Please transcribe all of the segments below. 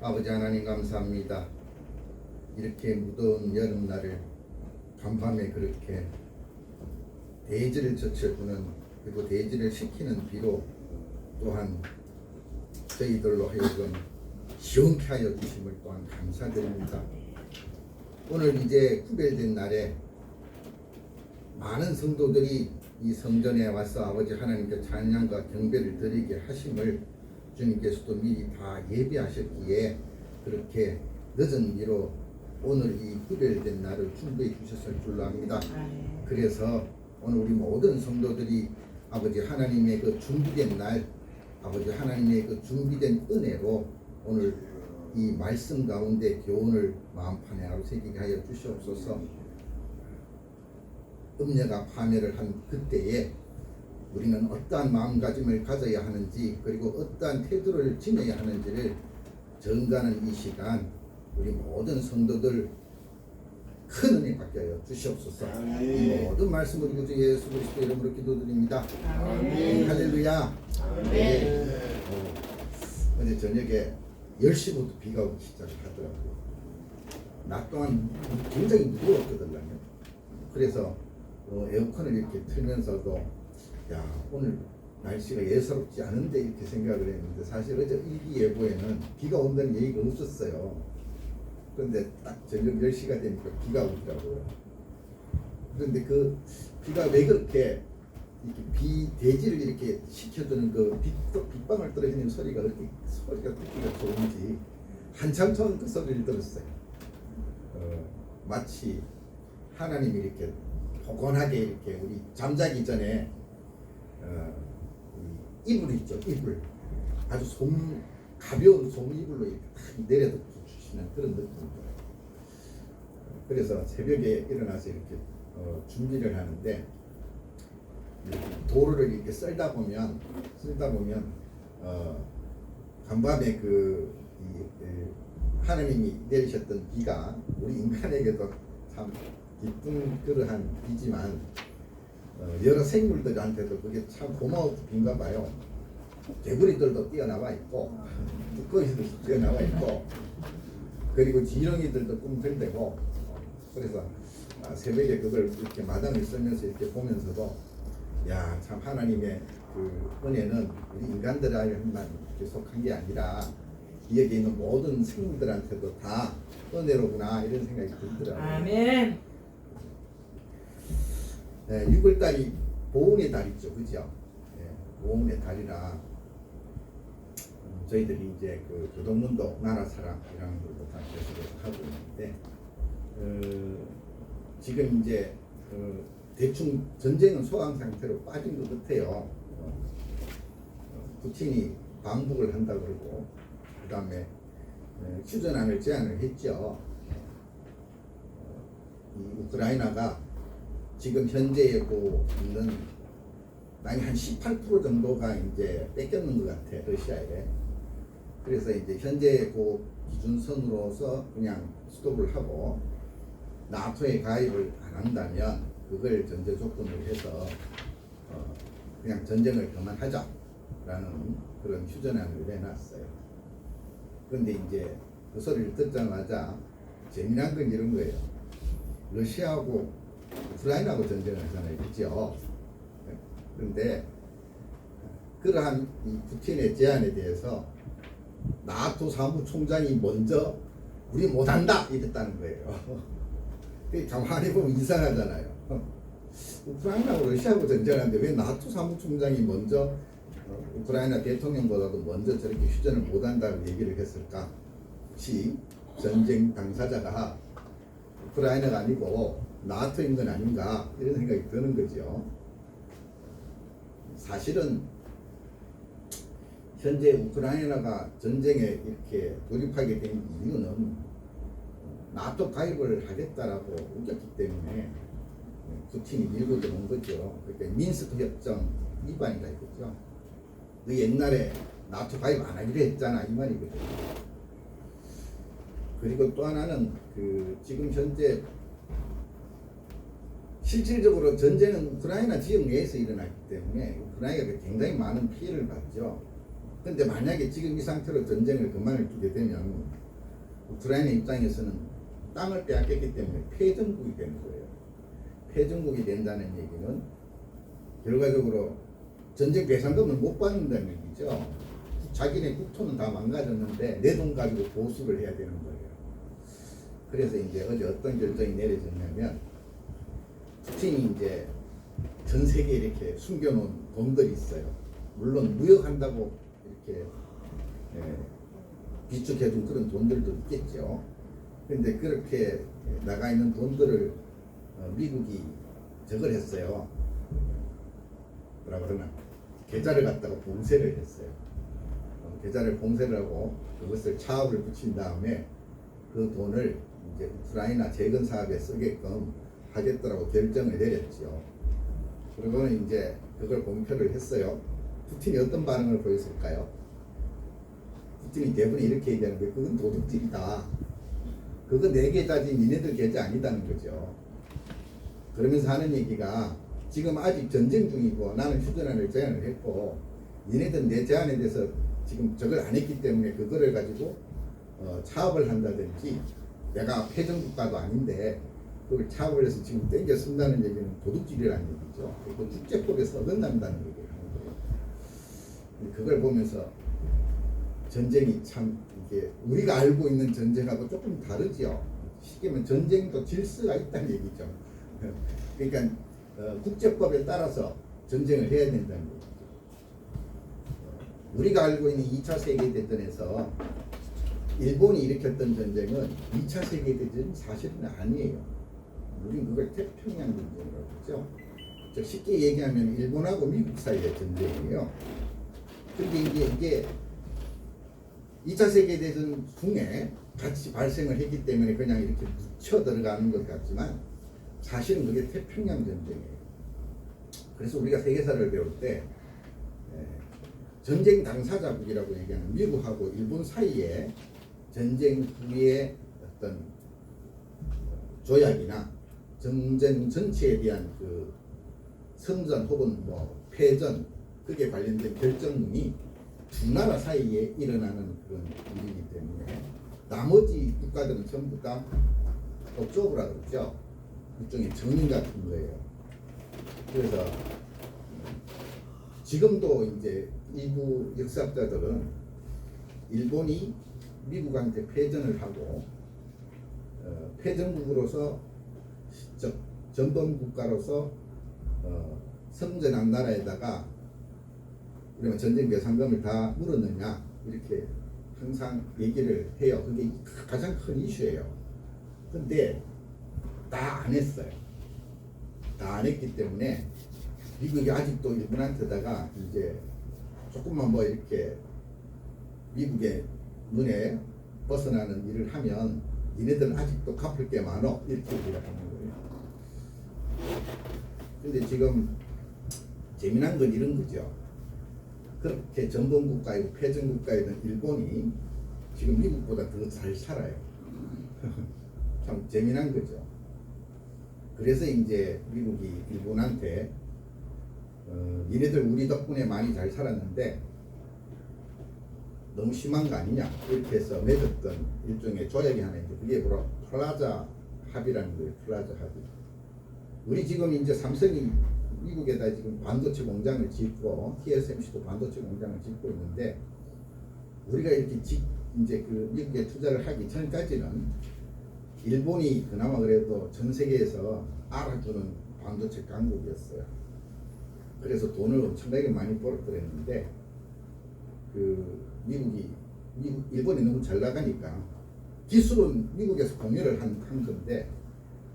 아버지 하나님 감사합니다. 이렇게 무더운 여름날을 간밤에 그렇게 대지를 젖혀주는, 그리고 대지를 식히는 비로 또한 저희들로 하여금 시원케 하여 주심을 또한 감사드립니다. 오늘 이제 구별된 날에 많은 성도들이 이 성전에 와서 아버지 하나님께 찬양과 경배를 드리게 하심을 주님께서도 미리 다 예비하셨기에 그렇게 늦은 미로 오늘 이 구별된 날을 준비해 주셨을 줄로 압니다. 그래서 오늘 우리 모든 성도들이 아버지 하나님의 그 준비된 날, 아버지 하나님의 그 준비된 은혜로 오늘 이 말씀 가운데 교훈을 마음판에 하루 새기게 하여 주시옵소서. 음녀가 파멸을 한 그때에 우리는 어떠한 마음가짐을 가져야 하는지, 그리고 어떠한 태도를 지녀야 하는지를 정가하는 이 시간 우리 모든 성도들 큰 은혜 받게 하여 주시옵소서. 이 모든 말씀을 우리 주 예수 그리스도 이름으로 기도드립니다. 아멘. 할렐루야. 아멘. 어제 저녁에 10시부터 비가 오기 시작을 하더라고요. 낮 동안 굉장히 무더웠거든요. 그래서 에어컨을 이렇게 틀면서도 야, 오늘 날씨가 예사롭지 않은데 이렇게 생각을 했는데, 사실 어제 일기예보에는 비가 온다는 얘기가 없었어요. 그런데 딱 저녁 10시가 되니까 비가 오더라고요. 그런데 그 비가 왜 그렇게 이렇게 비 대지를 이렇게 식혀주는 그 빗방울 떨어지는 소리가 그렇게 소리가 듣기가 좋은지 한참 동안 그 소리를 들었어요. 마치 하나님이 이렇게 포근하게 이렇게 우리 잠자기 전에 이불 있죠, 이불, 아주 가벼운 솜이불로 이렇게 딱 내려다 주시는 그런 느낌입니다. 그래서 새벽에 일어나서 이렇게 준비를 하는데, 도로를 이렇게 썰다 보면 간밤에 하나님이 내리셨던 비가 우리 인간에게도 참 기쁜 그러한 비지만 여러 생물들한테도 그게 참 고마운 비인가 봐요. 개구리들도 뛰어나와 있고 두꺼비들도 뛰어나와 있고, 그리고 지렁이들도 꿈틀대고, 그래서 새벽에 그걸 이렇게 마당을 쓰면서 이렇게 보면서도 야, 참 하나님의 그 은혜는 우리 인간들에게만 속한 게 아니라 이 여기 있는 모든 생물들한테도 다 은혜로구나, 이런 생각이 들더라고요. 아멘. 네, 6월달이 보훈의 달이죠, 그죠? 네, 보훈의 달이라 저희들이 이제 그 교동문도 나라사랑이라는 걸로 다 계속해서 하고 있는데, 지금 이제 대충 전쟁은 소강 상태로 빠진 것 같아요. 푸틴이 방북을 한다 그러고, 그 다음에 휴전안을 제안을 했죠. 이 우크라이나가 지금 현재 있는 한 18% 정도가 이제 뺏겼는 것 같아, 러시아에. 그래서 이제 현재 기준선으로서 그냥 스톱을 하고 나토에 가입을 안 한다면 그걸 전제 조건으로 해서 그냥 전쟁을 그만하자라는 그런 휴전안을 내놨어요. 그런데 이제 그 소리를 듣자마자 재미난 건 이런 거예요. 러시아하고 우크라이나하고 전쟁을 하잖아요, 그렇죠? 그런데 그러한 이 푸틴의 제안에 대해서 나토 사무총장이 먼저 우리 못한다 이랬다는 거예요. 가만히 보면 이상하잖아요. 우크라이나하고 러시아하고 전쟁하는데 왜 나토 사무총장이 먼저 우크라이나 대통령보다도 먼저 저렇게 휴전을 못한다고 얘기를 했을까? 혹시 전쟁 당사자가 우크라이나가 아니고 나토인 건 아닌가, 이런 생각이 드는 거죠. 사실은 현재 우크라이나가 전쟁에 이렇게 돌입하게 된 이유는 나토 가입을 하겠다라고 우겼기 때문에 푸틴이 밀고 들어온 거죠. 그러니까 민스크 협정 위반이다 이거죠. 너 옛날에 나토 가입 안 하기로 했잖아, 이 말이거든요. 그리고 또 하나는 지금 현재 실질적으로 전쟁은 우크라이나 지역 내에서 일어났기 때문에 우크라이나가 굉장히 많은 피해를 받죠. 근데 만약에 지금 이 상태로 전쟁을 그만을 두게 되면 우크라이나 입장에서는 땅을 빼앗겼기 때문에 패전국이 되는 거예요. 패전국이 된다는 얘기는 결과적으로 전쟁 배상금을 못 받는다는 얘기죠. 자기네 국토는 다 망가졌는데 내 돈 가지고 보수를 해야 되는 거예요. 그래서 이제 어제 어떤 결정이 내려졌냐면 푸틴이 이제 전 세계에 이렇게 숨겨놓은 돈들이 있어요. 물론 무역한다고 이렇게 비축해둔 그런 돈들도 있겠죠. 그런데 그렇게 나가 있는 돈들을 미국이 저걸 했어요. 뭐라 그러나 계좌를 갖다가 봉쇄를 했어요. 계좌를 봉쇄를 하고 그것을 차압을 붙인 다음에 그 돈을 이제 우크라이나 재건 사업에 쓰게끔 하겠다라고 결정을 내렸죠. 그리고는 이제 그걸 공표를 했어요. 푸틴이 어떤 반응을 보였을까요? 푸틴이 대부분 이렇게 얘기하는 거예요. 그건 도둑질이다. 그거 내 계좌지 니네들 계좌 아니다는 거죠. 그러면서 하는 얘기가 지금 아직 전쟁 중이고 나는 휴전안을 제안을 했고 니네들 내 제안에 대해서 지금 저걸 안 했기 때문에 그거를 가지고 차업을 한다든지 내가 패전국가도 아닌데 그걸 차업을 해서 지금 땡겨 쓴다는 얘기는 도둑질이라는 얘기죠. 그리고 국제법에서 어긋난다는 얘기를 하는 거예요. 그걸 보면서 전쟁이 참 이게 우리가 알고 있는 전쟁하고 조금 다르죠. 쉽게 말하면 전쟁도 질서가 있다는 얘기죠. 그러니까 국제법에 따라서 전쟁을 해야 된다는 얘기죠. 우리가 알고 있는 2차 세계대전에서 일본이 일으켰던 전쟁은 2차 세계대전이 사실은 아니에요. 우린 그걸 태평양 전쟁이라고 하죠. 즉 쉽게 얘기하면 일본하고 미국 사이의 전쟁이에요. 그런데 이게 2차 세계대전 중에 같이 발생을 했기 때문에 그냥 이렇게 묻혀 들어가는 것 같지만 사실은 그게 태평양 전쟁이에요. 그래서 우리가 세계사를 배울 때 전쟁 당사자국이라고 얘기하는 미국하고 일본 사이에 전쟁 후에 어떤 조약이나 전쟁 전체에 대한 그 선전 혹은 뭐 패전 그게 관련된 결정문이 두 나라 사이에 일어나는 그런 일이기 때문에 나머지 국가들은 전부 다 옵저버라 그러죠. 일종의 정인 같은 거예요. 그래서 지금도 이제 일부 역사학자들은 일본이 미국한테 패전을 하고 패전국으로서 전범국가로서 성전한 나라에다가 그러면 전쟁 배상금을 다 물었느냐 이렇게 항상 얘기를 해요. 그게 가장 큰 이슈예요. 근데 다 안 했어요. 다 안 했기 때문에 미국이 아직도 일본한테다가 이제 조금만 뭐 이렇게 미국의 눈에 벗어나는 일을 하면 니네들은 아직도 갚을 게 많어 이렇게 얘기를 하는 거예요. 근데 지금 재미난 건 이런 거죠. 그렇게 전범국가이고 패전국가이던 일본이 지금 미국보다 더 잘 살아요. 참 재미난 거죠. 그래서 이제 미국이 일본한테 니네들 우리 덕분에 많이 잘 살았는데 너무 심한 거 아니냐 이렇게 해서 맺었던 일종의 조약이 하나 있는데 그게 바로 플라자 합의라는 거예요. 플라자 합의. 우리 지금 이제 삼성이 미국에다 지금 반도체 공장을 짓고 TSMC도 반도체 공장을 짓고 있는데 우리가 이렇게 이제 그 미국에 투자를 하기 전까지는 일본이 그나마 그래도 전 세계에서 알아주는 반도체 강국이었어요. 그래서 돈을 엄청나게 많이 벌었더랬는데 일본이 너무 잘 나가니까 기술은 미국에서 공유를 한 건데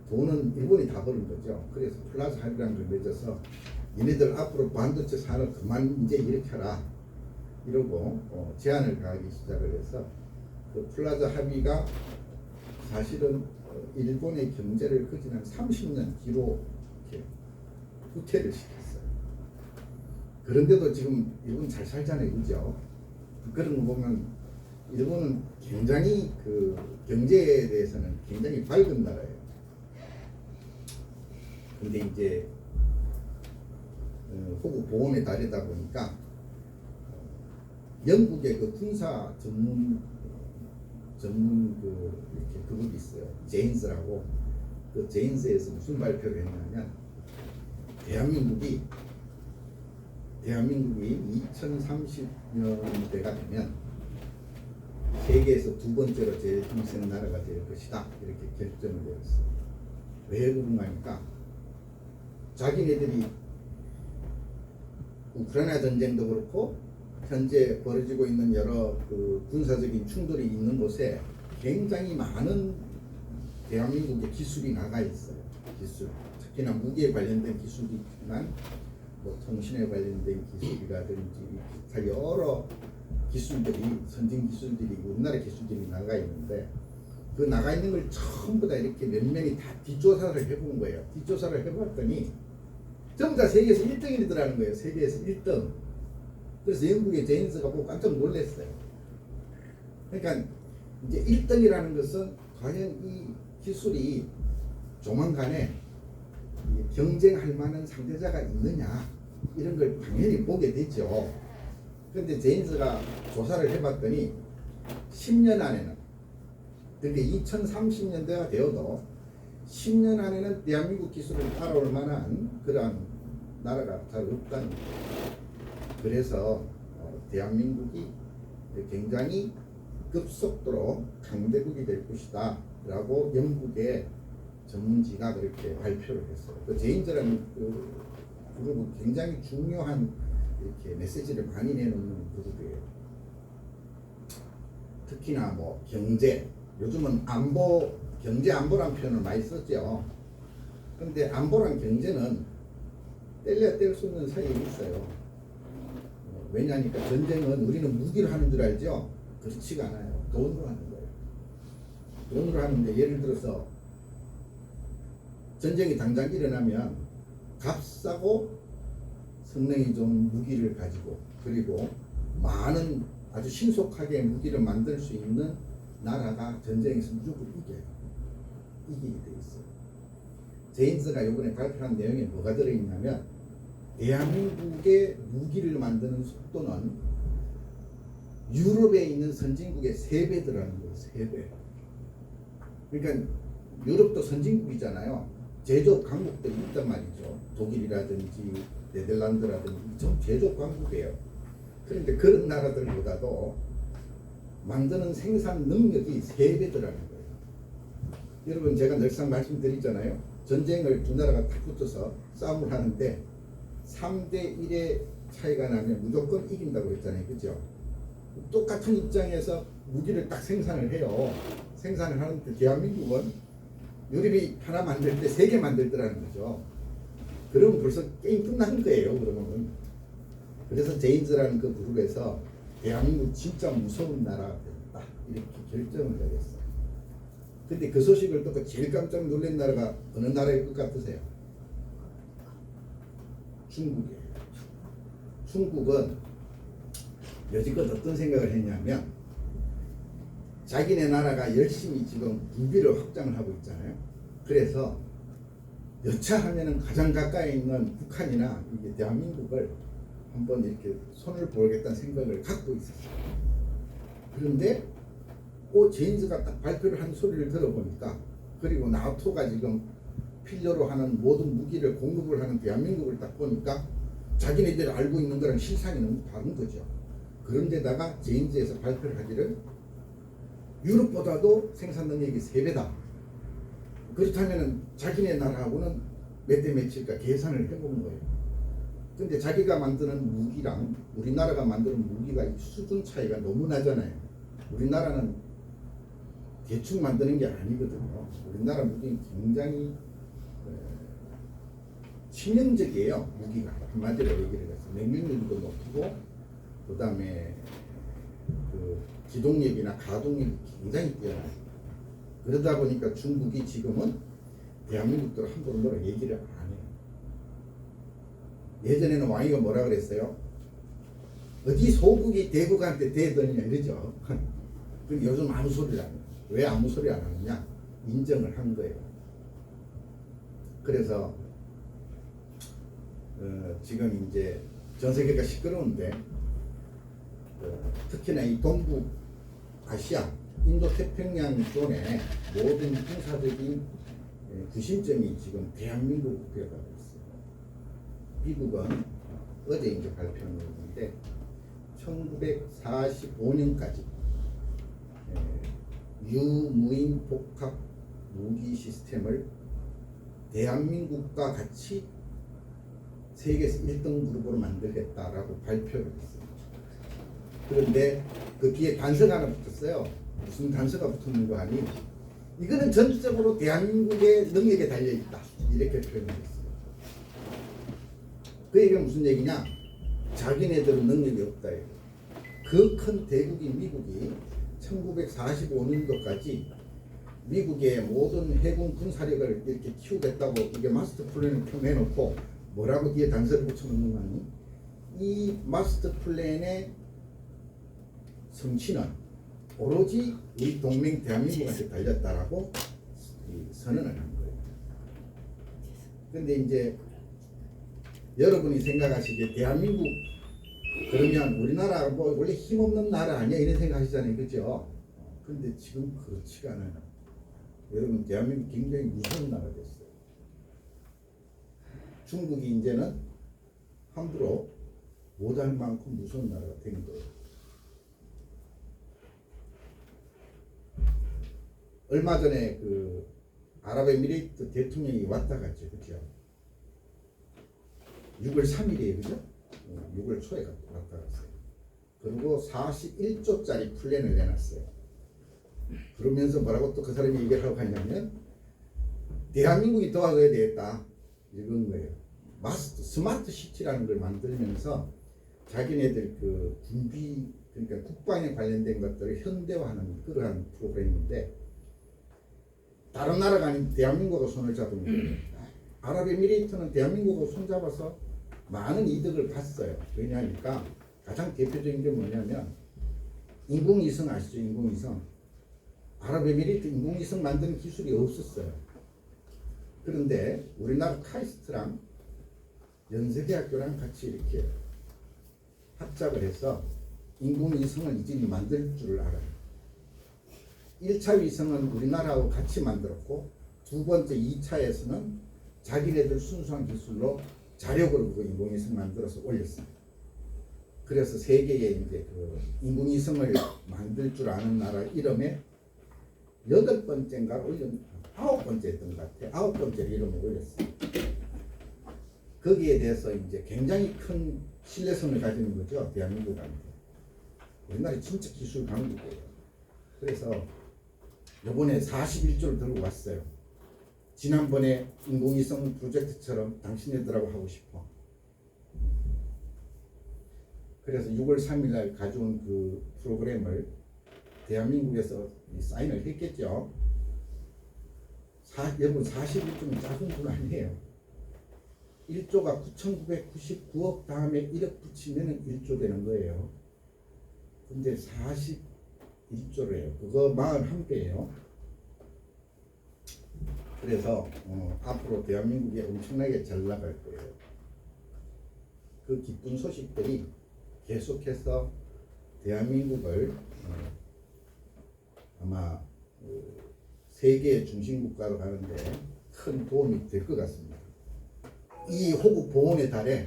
돈은 일본이 다 버는 거죠. 그래서 플라자 합의라는 걸 맺어서 얘네들 앞으로 반도체 산업 그만 이제 일으켜라 이러고 제한을 가하기 시작을 해서 그 플라자 합의가 사실은 일본의 경제를 거진 한 30년 뒤로 이렇게 후퇴를 시켰어요. 그런데도 지금 일본 잘 살잖아요, 그죠? 그런 거 보면 일본은 굉장히 그 경제에 대해서는 굉장히 밝은 나라예요. 근데 이제 호구 보험에 달리다 보니까 영국의 그 군사 전문 그 이렇게 그룹이 있어요. 제인스라고. 그 제인스에서 무슨 발표를 했냐면 대한민국이 2030년대가 되면 세계에서 두 번째로 제일 힘센 나라가 될 것이다. 이렇게 결정을 내렸어요. 왜 그런가 하니까 자기네들이 우크라이나 전쟁도 그렇고 현재 벌어지고 있는 여러 그 군사적인 충돌이 있는 곳에 굉장히 많은 대한민국의 기술이 나가 있어요. 기술. 특히나 무기에 관련된 기술이지만 뭐 통신에 관련된 기술이라든지 기타 여러 기술들이 선진 기술들이 우리나라 기술들이 나가 있는데 그 나가 있는 걸 전부 다 이렇게 몇 명이 다 뒷조사를 해본 거예요. 뒷조사를 해봤더니 전부 다 세계에서 1등이더라는 거예요. 세계에서 1등. 그래서 영국의 제인스가 보고 깜짝 놀랐어요. 그러니까 이제 1등이라는 것은 과연 이 기술이 조만간에 경쟁할 만한 상대자가 있느냐 이런 걸 당연히 보게 되죠. 그런데 제인스가 조사를 해봤더니 10년 안에는 그러니까 2030년대가 되어도 10년 안에는 대한민국 기술을 따라올 만한 그러한 나라가 잘 없다는 거예요. 그래서 대한민국이 굉장히 급속도로 강대국이 될 것이다 라고 영국의 전문지가 그렇게 발표를 했어요. 그 제인스라는 그 그룹은 굉장히 중요한 이렇게 메시지를 많이 내놓는 그룹이에요. 특히나 뭐 경제, 요즘은 안보, 경제 안보란 표현을 많이 썼죠. 그런데 안보랑 경제는 뗄래야 뗄 수 없는 사이에 있어요. 왜냐하니까 전쟁은 우리는 무기로 하는 줄 알죠? 그렇지가 않아요. 돈으로 하는 거예요. 돈으로 하는데 예를 들어서 전쟁이 당장 일어나면 값싸고 성능이 좋은 무기를 가지고 그리고 많은 아주 신속하게 무기를 만들 수 있는 나라가 전쟁에서 무조건 이겨요. 이기게 돼 있어요. 제인스가 이번에 발표한 내용에 뭐가 들어있냐면 대한민국의 무기를 만드는 속도는 유럽에 있는 선진국의 3배더라는 거예요. 3배. 그러니까 유럽도 선진국이잖아요. 제조업 강국들이 있단 말이죠. 독일이라든지 네덜란드라든지 전 제조업 강국이에요. 그런데 그런 나라들보다도 만드는 생산 능력이 3배더라는 거예요. 여러분 제가 늘상 말씀드리잖아요. 전쟁을 두 나라가 딱 붙어서 싸움을 하는데 3대 1의 차이가 나면 무조건 이긴다고 했잖아요. 그죠? 똑같은 입장에서 무기를 딱 생산을 해요. 생산을 하는데 대한민국은 유럽이 하나 만들 때 3개 만들더라는 거죠. 그러면 벌써 게임 끝난 거예요. 그러면. 그래서 제인스라는 그 그룹에서 대한민국 진짜 무서운 나라가 됐다. 이렇게 결정을 내렸어요. 근데 그 소식을 듣고 제일 깜짝 놀란 나라가 어느 나라일 것 같으세요? 중국이에요. 중국은 여지껏 어떤 생각을 했냐면 자기네 나라가 열심히 지금 무기를 확장을 하고 있잖아요. 그래서 여차하면은 가장 가까이 있는 북한이나 이게 대한민국을 한번 이렇게 손을 보겠다는 생각을 갖고 있었어요. 그런데 제인스가 딱 발표를 한 소리를 들어보니까 그리고 나토가 지금 필요로 하는 모든 무기를 공급을 하는 대한민국을 딱 보니까 자기네들이 알고 있는 거랑 실상이 너무 다른 거죠. 그런데다가 제인스에서 발표를 하기를 유럽보다도 생산 능력이 3배다. 그렇다면 자기네 나라하고는 몇 대 몇일까 계산을 해보는 거예요. 근데 자기가 만드는 무기랑 우리나라가 만드는 무기가 수준 차이가 너무 나잖아요. 우리나라는 대충 만드는 게 아니거든요. 우리나라 무기는 굉장히 치명적이에요. 무기가 한마디로 얘기를 해서 명령률도 높고 그 다음에 그 기동력이나 가동력이 굉장히 뛰어나요. 그러다 보니까 중국이 지금은 대한민국도 함부로 뭐라 얘기를 안 해요. 예전에는 왕이가 뭐라 그랬어요? 어디 소국이 대국한테 대더냐 이러죠. 근데 요즘 아무 소리를 안 해요. 왜 아무 소리 안 하느냐? 인정을 한 거예요. 그래서 지금 이제 전 세계가 시끄러운데 특히나 이 동부 아시아, 인도 태평양 존의 모든 군사적인 구심점이 지금 대한민국 국회가 되고 있어요. 미국은 어제 이제 발표한 건데 1945년까지 유무인 복합 무기 시스템을 대한민국과 같이 세계에서 1등 그룹으로 만들겠다라고 발표를 했어요. 그런데 그 뒤에 단서가 하나 붙었어요. 무슨 단서가 붙었는 거 아니? 이거는 전적으로 대한민국의 능력에 달려있다. 이렇게 표현했어요. 그 얘기가 무슨 얘기냐? 자기네들은 능력이 없다. 그 큰 대국인 미국이 1945년도까지 미국의 모든 해군 군사력을 이렇게 키우겠다고 이게 마스터 플랜을 펴내놓고 뭐라고 뒤에 단서를 붙여놓는 거 아니? 이 마스터 플랜의 성취는 오로지 우리 동맹 대한민국한테 달렸다라고 선언을 한 거예요. 근데 이제 여러분이 생각하시기에 대한민국 그러면 우리나라 뭐 원래 힘없는 나라 아니야 이런 생각하시잖아요, 그죠? 근데 지금 그렇지가 않아요. 여러분 대한민국 굉장히 무서운 나라가 됐어요. 중국이 이제는 함부로 못할 만큼 무서운 나라가 된 거예요. 얼마 전에 그 아랍에미레이트 대통령이 왔다 갔죠, 그죠? 6월 3일이에요, 그죠? 6월 초에 왔다 갔어요. 그리고 41조짜리 플랜을 내놨어요. 그러면서 뭐라고 또 그 사람이 얘기를 하고 갔냐면 대한민국이 도와줘야 되겠다 이런 거예요. 스마트 시티라는 걸 만들면서 자기네들 그 군비 그러니까 국방에 관련된 것들을 현대화하는 그러한 프로그램인데 다른 나라가 아닌 대한민국과 손을 잡은 거예요. 아랍에미레이트는 대한민국과 손잡아서 많은 이득을 봤어요. 왜냐하니까 가장 대표적인 게 뭐냐면 인공위성 아시죠? 인공위성. 아랍에미레이트 인공위성 만드는 기술이 없었어요. 그런데 우리나라 카이스트랑 연세대학교랑 같이 이렇게 합작을 해서 인공위성을 이제 만들 줄 알아요. 1차 위성은 우리나라하고 같이 만들었고 두 번째 2차에서는 자기네들 순수한 기술로 자력으로 그 인공위성 만들어서 올렸어요. 그래서 세계에 이제 그 인공위성을 만들 줄 아는 나라 이름에 8번째인가 올렸 9번째였던 것 같아요. 9번째 이름을 올렸어요. 거기에 대해서 이제 굉장히 큰 신뢰성을 가지는 거죠, 대한민국한테. 우리나라 진짜 기술 강국이에요. 그래서 이번에 41조를 들고 왔어요. 지난번에 인공위성 프로젝트처럼 당신네들하고 하고 싶어. 그래서 6월 3일 날 가져온 그 프로그램을 대한민국에서 사인을 했겠죠. 여러분 41조는 작은 돈 아니에요. 1조가 9,999억 다음에 1억 붙이면 1조 되는 거예요. 근데 41조를 해요. 그거 41배예요. 그래서 앞으로 대한민국이 엄청나게 잘 나갈 거예요. 그 기쁜 소식들이 계속해서 대한민국을 아마 세계의 중심국가로 가는데 큰 도움이 될 것 같습니다. 이 호국 보훈의 달에,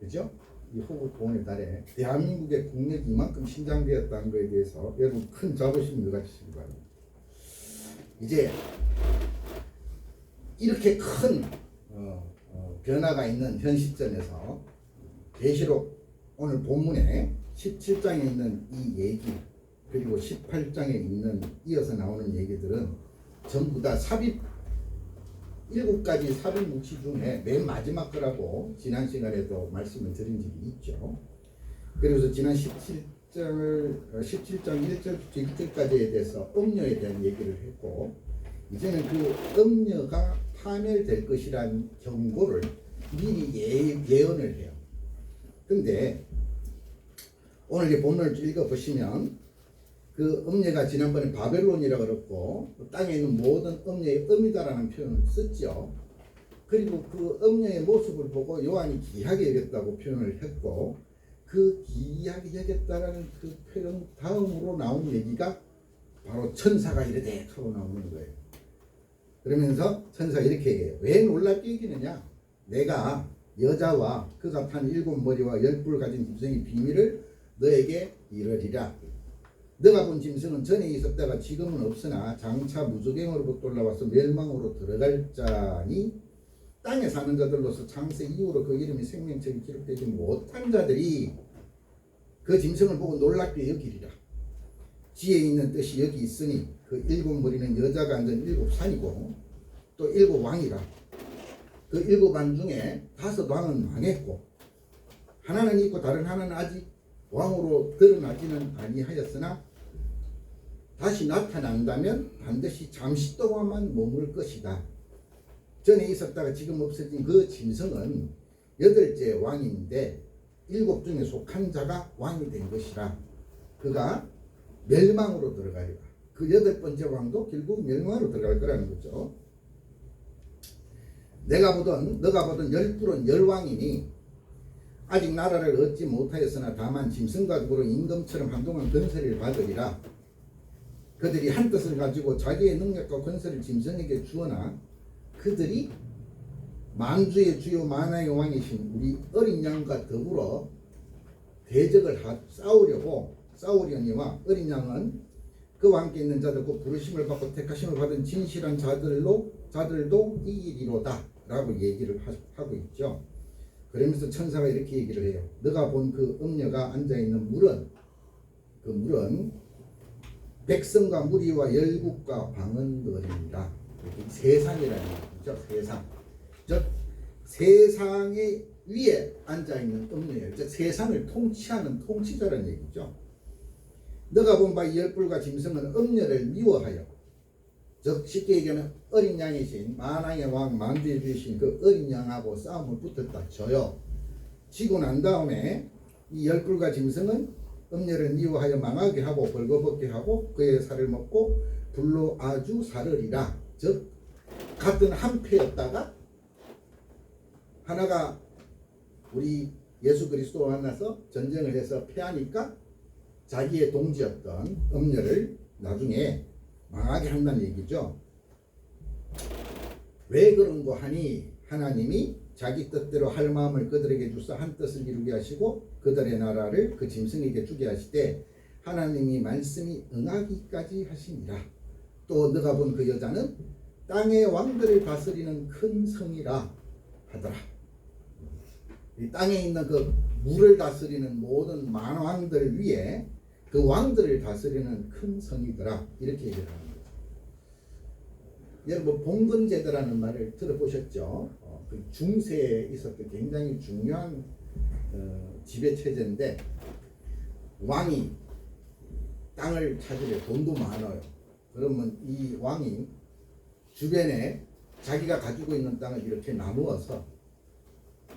그죠? 이 호국 보훈의 달에 대한민국의 국력이 이만큼 신장되었다는 것에 대해서 여러분 큰 자부심을 가지시기 바랍니다. 이제 이렇게 큰 변화가 있는 현 시점에서 계시록 오늘 본문에 17장에 있는 이 얘기 그리고 18장에 있는 이어서 나오는 얘기들은 전부 다 삽입 7가지 삽입 묵시 중에 맨 마지막 거라고 지난 시간에도 말씀을 드린 적이 있죠. 그래서 지난 17장 1절부터 6절까지에 대해서 음녀에 대한 얘기를 했고 이제는 그 음녀가 파멸될 것이란 경고를 미리 예언을 해요. 근데 오늘 이 본문을 읽어보시면 그 음녀가 지난번에 바벨론이라고 그랬고 땅에 있는 모든 음녀의 음이다라는 표현을 썼죠. 그리고 그 음녀의 모습을 보고 요한이 귀하게 여겼다고 표현을 했고 그 기이하게 여겼다라는 그 표현 다음으로 나온 얘기가 바로 천사가 이르되 하고 나오는 거예요. 그러면서 천사가 이렇게 얘기해요. 왜 놀랍게 여기느냐? 내가 여자와 그가 탄 7머리와 10뿔 가진 짐승의 비밀을 너에게 이르리라. 너가 본 짐승은 전에 있었다가 지금은 없으나 장차 무저갱으로부터 올라와서 멸망으로 들어갈 자니 땅에 사는 자들로서 창세 이후로 그 이름이 생명책에 기록되지 못한 자들이 그 짐승을 보고 놀랍게 여기리라. 지혜 있는 뜻이 여기 있으니 그 7머리는 여자가 앉은 7산이고 또 7왕이라. 그 7왕 중에 5왕은 망했고 하나는 있고 다른 하나는 아직 왕으로 드러나지는 아니하였으나 다시 나타난다면 반드시 잠시 동안만 머물 것이다. 전에 있었다가 지금 없어진 그 짐승은 8째 왕인데 7 중에 속한 자가 왕이 된 것이라. 그가 멸망으로 들어가리라. 그 8번째 왕도 결국 멸망으로 들어갈 거라는 거죠. 너가 보던 10뿔은 10왕이니 아직 나라를 얻지 못하였으나 다만 짐승과 그로 임금처럼 한동안 권세를 받으리라. 그들이 한 뜻을 가지고 자기의 능력과 권세를 짐승에게 주어나 그들이 만주의 주요 만왕의 왕이신 우리 어린 양과 더불어 대적을 싸우려니와 어린 양은 그와 함께 있는 자들 곧 부르심을 받고 택하심을 받은 진실한 자들도 이기리로다 라고 얘기를 하고 있죠. 그러면서 천사가 이렇게 얘기를 해요. 너가 본 그 음녀가 앉아있는 물은 그 물은 백성과 무리와 열국과 방언들이니라. 세상이라는 얘기죠. 세상. 즉 세상의 위에 앉아있는 음녀예요. 즉 세상을 통치하는 통치자라는 얘기죠. 너가 본 바 10뿔과 짐승은 음녀를 미워하여 즉 쉽게 얘기하면 어린 양이신 만왕의 왕 만주의 주이신 그 어린 양하고 싸움을 붙었다 져요. 지고 난 다음에 이 10뿔과 짐승은 음녀를 미워하여 망하게 하고 벌거벗게 하고 그의 살을 먹고 불로 아주 사르리라. 즉 같은 한 패였다가 하나가 우리 예수 그리스도와 만나서 전쟁을 해서 패하니까 자기의 동지였던 음녀를 나중에 망하게 한다는 얘기죠. 왜 그런 거 하니 하나님이 자기 뜻대로 할 마음을 그들에게 주사 한 뜻을 이루게 하시고 그들의 나라를 그 짐승에게 주게 하시되 하나님이 말씀이 응하기까지 하시니라. 또 너가 본 그 여자는 땅의 왕들을 다스리는 큰 성이라 하더라. 이 땅에 있는 그 물을 다스리는 모든 만왕들 위에 그 왕들을 다스리는 큰 성이더라. 이렇게 얘기를 하는 거죠. 여러분 봉건제도라는 말을 들어보셨죠? 그 중세에 있었던 굉장히 중요한 지배체제인데 왕이 땅을 찾으려 돈도 많아요. 그러면 이 왕이 주변에 자기가 가지고 있는 땅을 이렇게 나누어서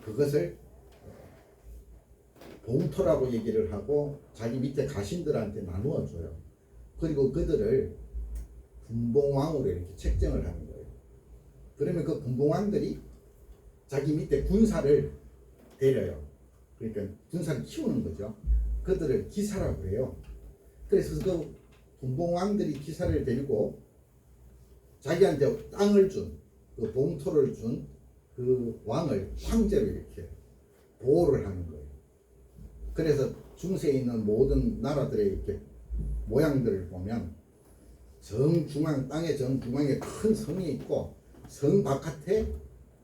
그것을 봉토라고 얘기를 하고 자기 밑에 가신들한테 나누어 줘요. 그리고 그들을 분봉왕으로 이렇게 책정을 하는 거예요. 그러면 그 분봉왕들이 자기 밑에 군사를 데려요. 그러니까 군사를 키우는 거죠. 그들을 기사라고 해요. 그래서 그 분봉왕들이 기사를 데리고 자기한테 땅을 준, 그 봉토를 준 그 왕을 황제로 이렇게 보호를 하는 거예요. 그래서 중세에 있는 모든 나라들의 이렇게 모양들을 보면 정중앙, 땅의 정중앙에 큰 성이 있고 성 바깥에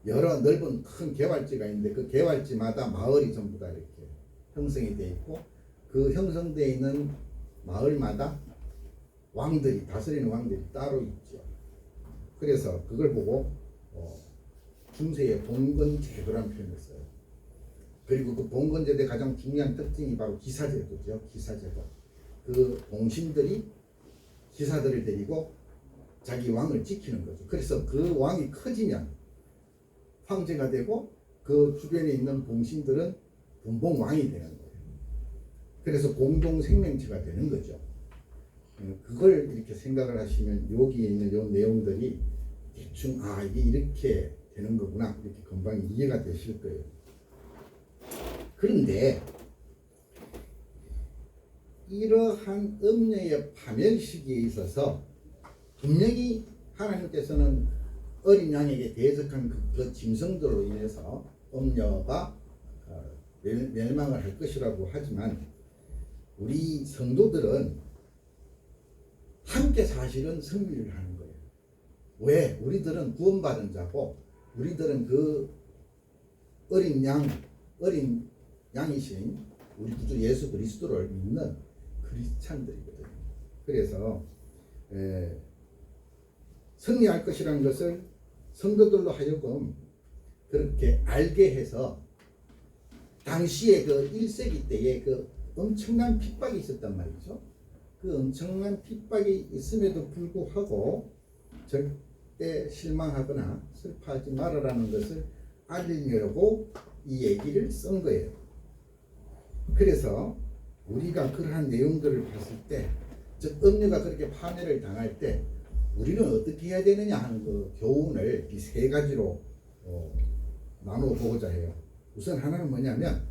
여러 넓은 큰 개활지가 있는데 그 개활지마다 마을이 전부 다 이렇게 형성이 되어 있고 그 형성되어 있는 마을마다 왕들이 다스리는 왕들이 따로 있죠. 그래서 그걸 보고 중세의 봉건제도라는 표현을 써요. 그리고 그 봉건제도의 가장 중요한 특징이 바로 기사제도죠. 기사제도. 그 봉신들이 기사들을 데리고 자기 왕을 지키는 거죠. 그래서 그 왕이 커지면 황제가 되고 그 주변에 있는 봉신들은 분봉왕이 되는 거예요. 그래서 공동 생명체가 되는 거죠. 그걸 이렇게 생각을 하시면 여기에 있는 요 내용들이 대충 이게 이렇게 되는 거구나 이렇게 금방 이해가 되실 거예요. 그런데 이러한 음녀의 파멸 시기에 있어서 분명히 하나님께서는 어린 양에게 대적한 그 짐승들로 인해서 음녀가 멸망을 할 것이라고 하지만 우리 성도들은 함께 사실은 승리를 하는 거예요. 왜? 우리들은 구원받은 자고 우리들은 그 어린 양이신 우리 구주 예수 그리스도를 믿는 크리스찬들이거든요. 그래서 승리할 것이라는 것을 성도들로 하여금 그렇게 알게 해서 당시에 그 1세기 때에 그 엄청난 핍박이 있었단 말이죠. 그 엄청난 핍박이 있음에도 불구하고 절대 실망하거나 슬퍼하지 말아라는 것을 알리려고 이 얘기를 쓴 거예요. 그래서 우리가 그러한 내용들을 봤을 때, 즉 음녀가 그렇게 파멸을 당할 때 우리는 어떻게 해야 되느냐 하는 그 교훈을 이 세 가지로 나누어 보고자 해요. 우선 하나는 뭐냐면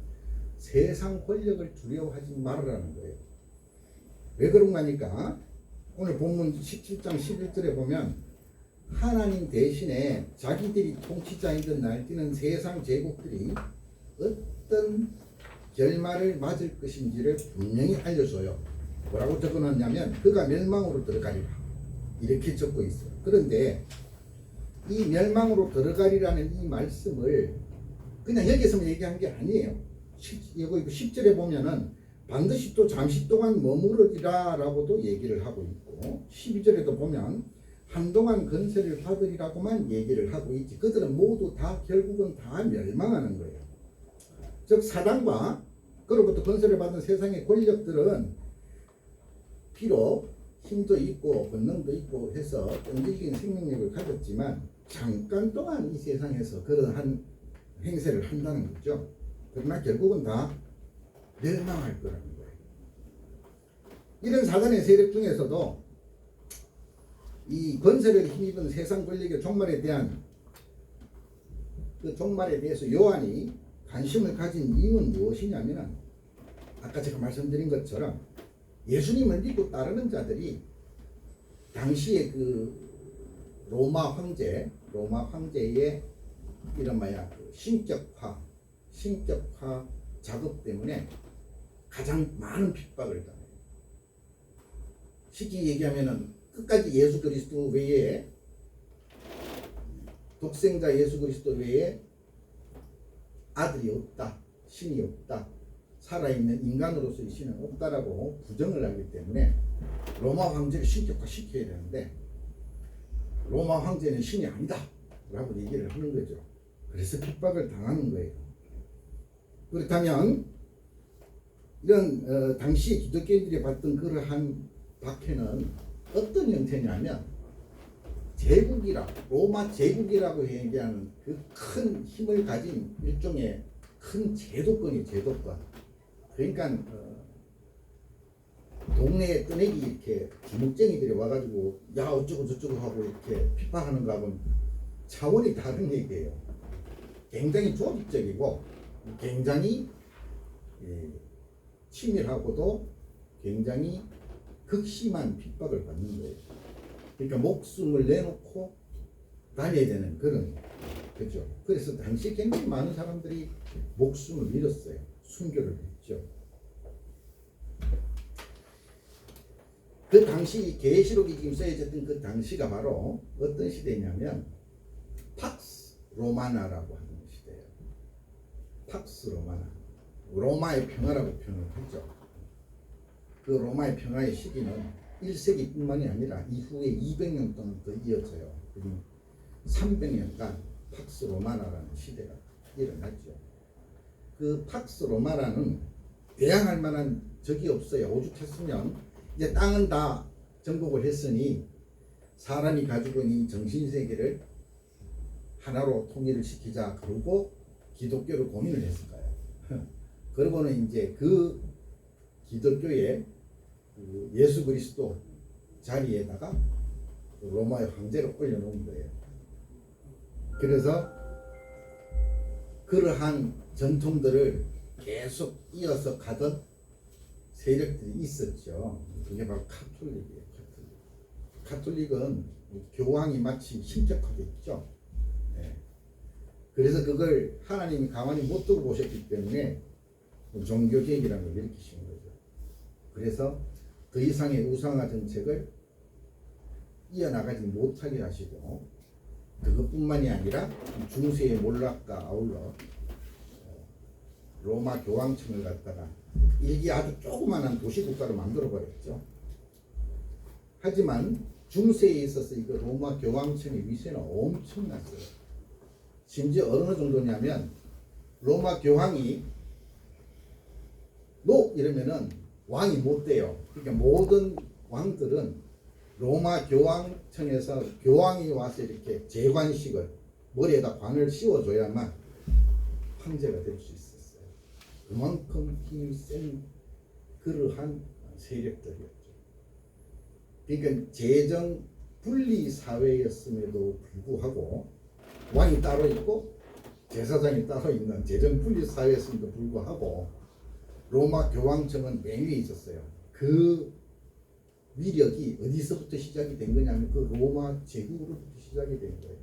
세상 권력을 두려워하지 말으라는 거예요. 왜 그런가 하니까 오늘 본문 17장 11절에 보면 하나님 대신에 자기들이 통치자이든 날뛰는 세상 제국들이 어떤 결말을 맞을 것인지를 분명히 알려줘요. 뭐라고 적어놨냐면 그가 멸망으로 들어가리라 이렇게 적고 있어요. 그런데 이 멸망으로 들어가리라는 이 말씀을 그냥 여기서만 얘기한 게 아니에요. 이거 10절에 보면은 반드시 또 잠시 동안 머무르리라 라고도 얘기를 하고 있고 12절에도 보면 한동안 건세를 받으리라고만 얘기를 하고 있지 그들은 모두 다 결국은 다 멸망하는 거예요. 즉 사단과 그로부터 건세를 받은 세상의 권력들은 비록 힘도 있고 권능도 있고 해서 끈질긴 생명력을 가졌지만 잠깐 동안 이 세상에서 그러한 행세를 한다는 거죠. 그러나 결국은 다 멸망할 거라는 거예요. 이런 사단의 세력 중에서도 이 권세를 힘입은 세상 권력의 종말에 대한 그 종말에 대해서 요한이 관심을 가진 이유는 무엇이냐면 아까 제가 말씀드린 것처럼 예수님을 믿고 따르는 자들이 당시에 그 로마 황제의 이런 신격화 작업 때문에 가장 많은 핍박을 당해요. 쉽게 얘기하면은 끝까지 예수 그리스도 외에 독생자 예수 그리스도 외에 아들이 없다, 신이 없다, 살아있는 인간으로서의 신은 없다라고 부정을 하기 때문에 로마 황제를 신격화시켜야 되는데 로마 황제는 신이 아니다 라고 얘기를 하는 거죠. 그래서 핍박을 당하는 거예요. 그렇다면 이런 당시 기독교인들이 받던 그러한 박해는 어떤 형태냐면 로마 제국이라고 얘기하는 그 큰 힘을 가진 일종의 큰 제도권. 그러니까 동네에 뜨내기 이렇게 기묵쟁이들이 와가지고 야 어쩌고 저쩌고 하고 이렇게 핍박하는 거하고는 차원이 다른 얘기예요. 굉장히 조직적이고 굉장히 치밀하고도 굉장히 극심한 핍박을 받는 거예요. 그러니까 목숨을 내놓고 다녀야 되는 그런 그죠. 그래서 당시 굉장히 많은 사람들이 목숨을 잃었어요. 순교를 했죠. 그 당시 계시록이 지금 써있었던 그 당시가 바로 어떤 시대냐면 팍스 로마나라고 하는 시대예요. 팍스 로마나. 로마의 평화라고 표현을 했죠. 그 로마의 평화의 시기는 1세기뿐만이 아니라 이후에 200년 동안 더 이어져요. 300년간 팍스 로마나라는 시대가 일어났죠. 그 팍스 로마나는 대항할 만한 적이 없어요. 오죽했으면 이제 땅은 다 정복을 했으니 사람이 가지고 있는 이 정신세계를 하나로 통일을 시키자 그러고 기독교를 고민을 했을 거예요. 그러고는 이제 그 기독교의 예수 그리스도 자리에다가 로마의 황제를 올려놓은 거예요. 그래서 그러한 전통들을 계속 이어서 가던 세력들이 있었죠. 그게 바로 카톨릭이에요. 카톨릭은 교황이 마치 신격화돼 있죠. 네. 그래서 그걸 하나님이 가만히 못 두고 보셨기 때문에 종교개혁이라는 걸 일으키신 거죠. 그래서 더 이상의 우상화 정책을 이어나가지 못하게 하시고, 그것뿐만이 아니라 중세의 몰락과 아울러 로마 교황청을 갖다가 일기 아주 조그마한 도시국가로 만들어버렸죠. 하지만 중세에 있어서 이거 로마 교황청의 위세는 엄청났어요. 심지어 어느 정도냐면 로마 교황이 노 이러면은 왕이 못 돼요. 그러니까 모든 왕들은 로마 교황청에서 교황이 와서 이렇게 재관식을 머리에다 관을 씌워줘야만 황제가 될 수 있었어요. 그만큼 힘이 센 그러한 세력들이었죠. 그러니까 재정 분리 사회였음에도 불구하고 왕이 따로 있고 제사장이 따로 있는 재정 분리 사회였음에도 불구하고 로마 교황청은 맨 위에 있었어요. 그 위력이 어디서부터 시작이 된 거냐면 그 로마 제국으로부터 시작이 된 거예요.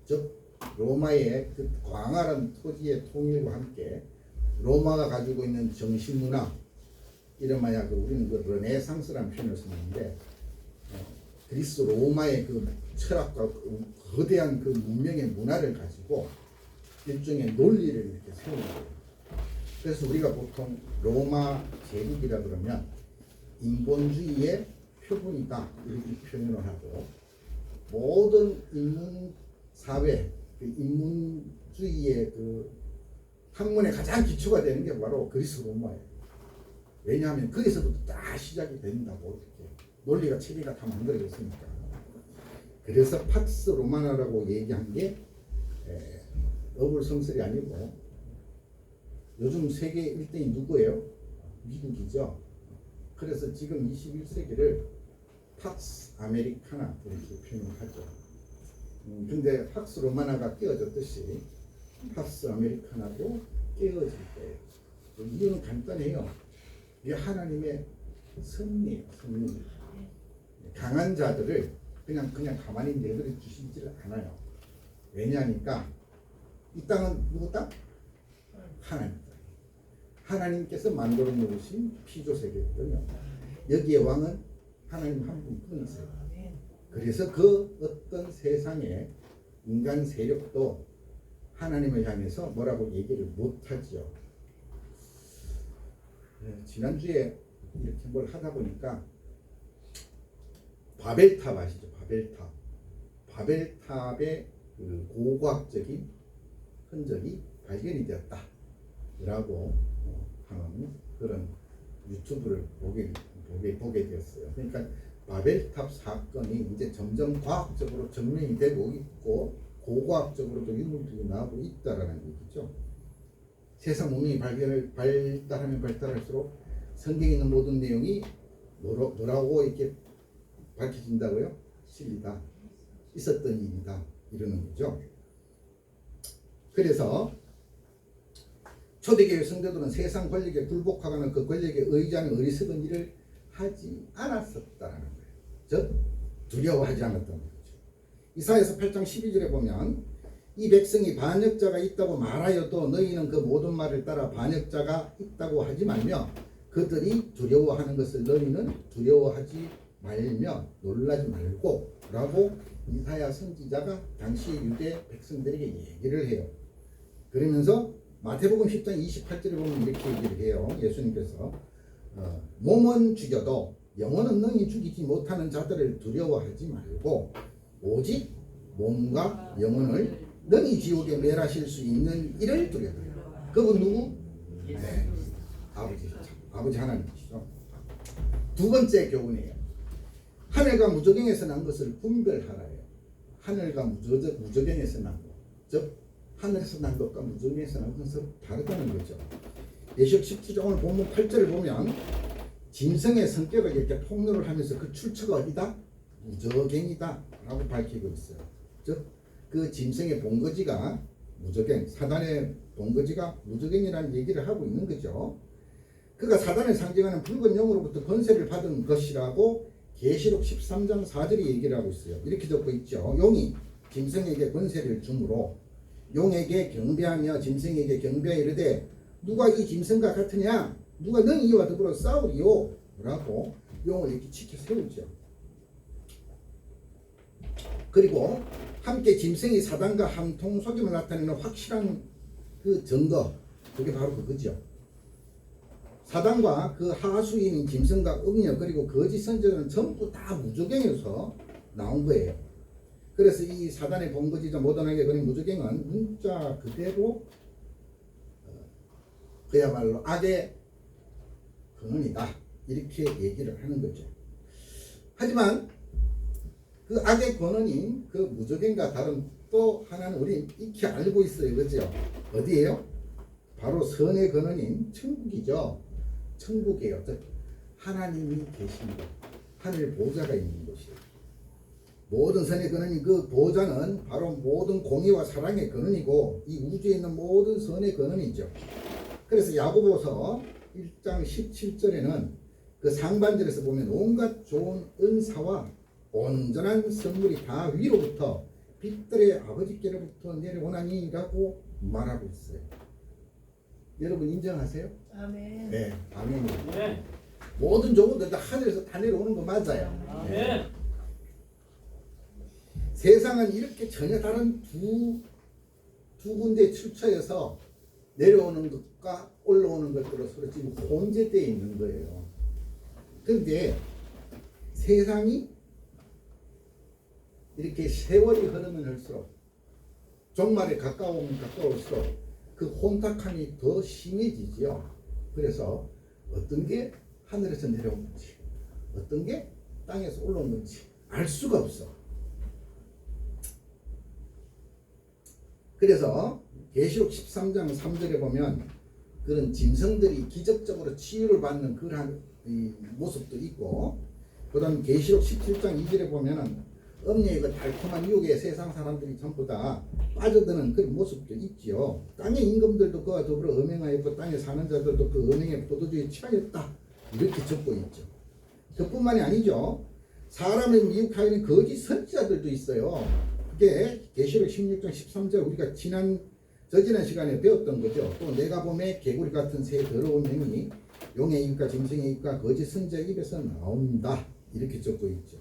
즉 로마의 그 광활한 토지의 통일과 함께 로마가 가지고 있는 정신문화, 이름하여 우리는 그 르네상스라는 표현을 쓰는데, 그리스 로마의 그 철학과 거대한 그 문명의 문화를 가지고 일종의 논리를 이렇게 세우는 거예요. 그래서 우리가 보통 로마 제국이라 그러면 인본주의의 표본이다 이렇게 표현을 하고, 모든 인문 사회, 그 인문주의의 그 학문의 가장 기초가 되는 게 바로 그리스 로마예요. 왜냐하면 거기서부터 다 시작이 된다고, 이렇게 논리가 체계가 다 만들어졌으니까. 그래서 팍스 로마나라고 얘기한 게 어불성설이 아니고, 요즘 세계 1등이 누구예요? 미국이죠. 그래서 지금 21세기를 팍스 아메리카나 이렇게 표현을 하죠. 근데 팍스 로마나가 깨어졌듯이 팍스 아메리카나도 깨어질 거예요. 이유는 간단해요. 이게 하나님의 섭리예요. 섭리. 강한 자들을 그냥 가만히 내버려 주시지를 않아요. 왜냐하니까 이 땅은 누구 땅? 하나님 땅. 하나님께서 만들어 놓으신 피조세계거든요. 여기에 왕은 하나님 한 분뿐이세요. 그래서 그 어떤 세상의 인간 세력도 하나님을 향해서 뭐라고 얘기를 못하죠. 지난주에 이렇게 뭘 하다 보니까 바벨탑 아시죠? 바벨탑. 바벨탑의 그 고고학적인 흔적이 발견이 되었다라고 하는 그런 유튜브를 보게 되었어요. 그러니까 바벨탑 사건이 이제 점점 과학적으로 증명이 되고 있고 고고학적으로도 유물들이 나오고 있다라는 얘기죠. 세상 문명이 발달하면 발달할수록 성경에 있는 모든 내용이 뭐라고 이렇게 밝혀진다고요? 진리다. 있었던 일이다. 이러는 거죠. 그래서 초대교회 성도들은 세상 권력에 굴복하거나 그 권력에 의지하는 어리석은 일을 하지 않았었다는 거예요. 즉 두려워하지 않았던 거죠. 이사야서 8장 12절에 보면 이 백성이 반역자가 있다고 말하여도 너희는 그 모든 말을 따라 반역자가 있다고 하지 말며 그들이 두려워하는 것을 너희는 두려워하지 말며 놀라지 말고 라고 이사야 선지자가 당시 유대 백성들에게 얘기를 해요. 그러면서 마태복음 10장 28절에 보면 이렇게 얘기를 해요. 예수님께서 몸은 죽여도 영혼은 능히 죽이지 못하는 자들을 두려워하지 말고 오직 몸과 영혼을 능히 지옥에 멸하실 수 있는 이를 두려워해요. 그분 누구? 네. 아버지 하나님이시죠. 두 번째 교훈이에요. 하늘과 무저갱에서 난 것을 분별하라요. 하늘과 무저갱에서 난 것, 즉 하늘에서 난 것과 무저갱에서 난 것은 다르다는 거죠. 예시록 17장 오늘 본문 8절을 보면 짐승의 성격을 이렇게 폭로를 하면서 그 출처가 어디다? 무저갱이다 라고 밝히고 있어요. 즉 그 짐승의 본거지가 무저갱, 사단의 본거지가 무저갱이라는 얘기를 하고 있는 거죠. 그가 사단을 상징하는 붉은 용으로부터 권세를 받은 것이라고 계시록 13장 4절이 얘기를 하고 있어요. 이렇게 적고 있죠. 용이 짐승에게 권세를 주므로 용에게 경배하며 짐승에게 경배하여 이르되 누가 이 짐승과 같으냐? 누가 너희 이와 더불어 싸우리요? 라고 용을 이렇게 지켜 세우죠. 그리고 함께 짐승이 사단과 함통속임을 나타내는 확실한 그 증거, 그게 바로 그거죠. 사단과 그 하수인 짐승과 음녀 그리고 거짓 선지자는 전부 다 무저갱에서 나온 거예요. 그래서 이 사단의 본거지자 모던하게 그린 무저갱은 문자 그대로 그야말로 악의 근원이다 이렇게 얘기를 하는 거죠. 하지만 그 악의 근원인 그 무저갱과 다른 또 하나는 우리 익히 알고 있어요. 그죠? 어디예요? 바로 선의 근원인 천국이죠. 천국이에요. 하나님이 계신 곳, 하늘 보좌가 있는 곳이에요. 모든 선의 근원인 그 보좌는 바로 모든 공의와 사랑의 근원이고 이 우주에 있는 모든 선의 근원이죠. 그래서 야고보서 1장 17절에는 그 상반절에서 보면 온갖 좋은 은사와 온전한 선물이 다 위로부터 빛들의 아버지께로부터 내려오나니라고 말하고 있어요. 여러분 인정하세요? 아멘. 네, 아멘. 네. 모든 좋은 것들 다 하늘에서 다 내려오는 거 맞아요. 아멘. 네. 세상은 이렇게 전혀 다른 두 군데 출처에서 내려오는 것과 올라오는 것들로 서로 지금 혼재되어 있는 거예요. 그런데 세상이 이렇게 세월이 흐르면 할수록 종말에 가까우면 가까울수록 그 혼탁함이 더 심해지지요. 그래서 어떤 게 하늘에서 내려온 건지 어떤 게 땅에서 올라온 건지 알 수가 없어. 그래서 계시록 13장 3절에 보면 그런 짐승들이 기적적으로 치유를 받는 그러한 모습도 있고, 그 다음 계시록 17장 2절에 보면은 음녀의 그 달콤한 유혹에 세상 사람들이 전부 다 빠져드는 그런 모습도 있지요. 땅의 임금들도 그와 더불어 음행하였고 땅에 사는 자들도 그 음행의 포도주에 취하였다 이렇게 적고 있죠. 그뿐만이 아니죠. 사람을 미혹하는 거짓 선지자들도 있어요. 그게 계시록 16장 13절 우리가 저지난 시간에 배웠던 거죠. 또 내가 봄에 개구리 같은 새 더러운 명이 용의 입과 짐승의 입과 거짓 선지자의 입에서 나온다 이렇게 적고 있죠.